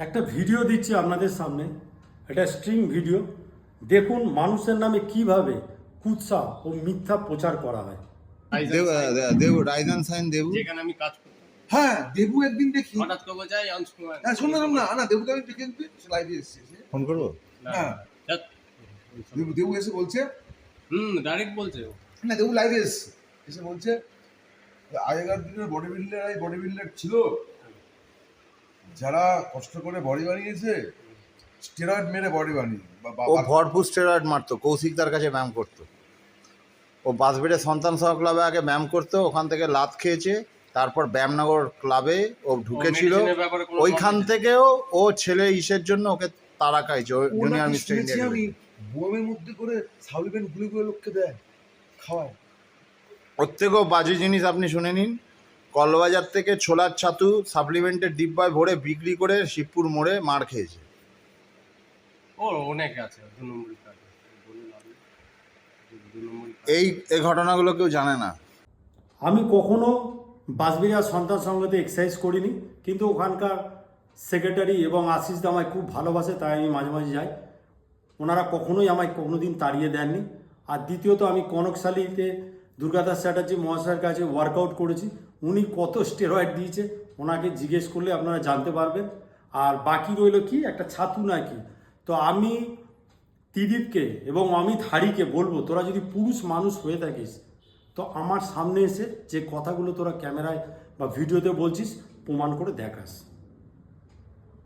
একটা ভিডিও দিচ্ছি আপনাদের সামনে, এটা স্ট্রিং ভিডিও। দেখুন মানুষের নামে কিভাবে কুৎসা ও মিথ্যা প্রচার করা হয়। দেবু রাইজান সাইন দেবু যেখানে আমি কাজ করতাম, হ্যাঁ দেবু একদিন দেখি হঠাৎ করে যায় অংশকুমার। হ্যাঁ শুনলাম না দেবুকে আমি দেখে লাইভে এসেছি ফোন করবো। হ্যাঁ দেবু এসে বলছে ডাইরেক্ট বলছে ও। না দেবু লাইভে এসে বলছে আগেকার দিনের বডি বিল্ডার ছিল, যারা কষ্ট করে বডি বানিয়েছে, স্টেরয়েড মেরে বডি বানিয়ে ও ভরপুর স্টেরয়েড মারতো, কৌশিকদার কাছে ব্যায়াম করতো। ও বাসবেড়ে সন্তান সহ ক্লাবে আগে ব্যায়াম করতো, ওখান থেকে লাত খেয়েছে, তারপর ব্যায়ামনগর ক্লাবে ও ঢুকেছিল। ওইখান থেকেও ও ছেলে ইসের জন্য ওকে তাড়া খাইছে, জুনিয়র মিস্টার ইন্ডিয়া। আমি বোমের মধ্যে করে সাউলিবেন গুলি করে লোককে দেয়, খাওয়ায়। ওর থেকেও বাজে জিনিস আপনি শুনে নিন। কলবাজার থেকে ছোলার ছাতু সাপ্লিমেন্টের ডিব্বায় ভরে বিক্রি করে শিবপুর মোড়ে মার খেয়েছে। ও অনেক আছে 2 নম্বরের কাজ, বলে লাভ নেই। 2 নম্বরের কাজ। এই ঘটনাগুলো কেউ জানে না। আমি কখনো বাসবিড়িয়া সন্তান সংঘতে এক্সারসাইজ করিনি, কিন্তু ওখানকার সেক্রেটারি এবং আশিস দা আমায় খুব ভালোবাসে, তাই আমি মাঝে মাঝে যাই। ওনারা কখনোই আমায় কোনোদিন তাড়িয়ে দেননি। আর দ্বিতীয়ত আমি কনকশালীতে দুর্গাদাস চ্যাটার্জি মহাশয়ের কাছে ওয়ার্কআউট করেছি। উনি কত স্টেরয়েড দিয়েছে ওনাকে জিজ্ঞেস করলে আপনারা জানতে পারবেন। আর বাকি রইল কি একটা ছাতু নাকি। তো আমি ত্রিদীপকে এবং অমিত হারিকে বলবো, তোরা যদি পুরুষ মানুষ হয়ে থাকিস তো আমার সামনে এসে যে কথাগুলো তোরা ক্যামেরায় বা ভিডিওতে বলছিস প্রমাণ করে দেখাস।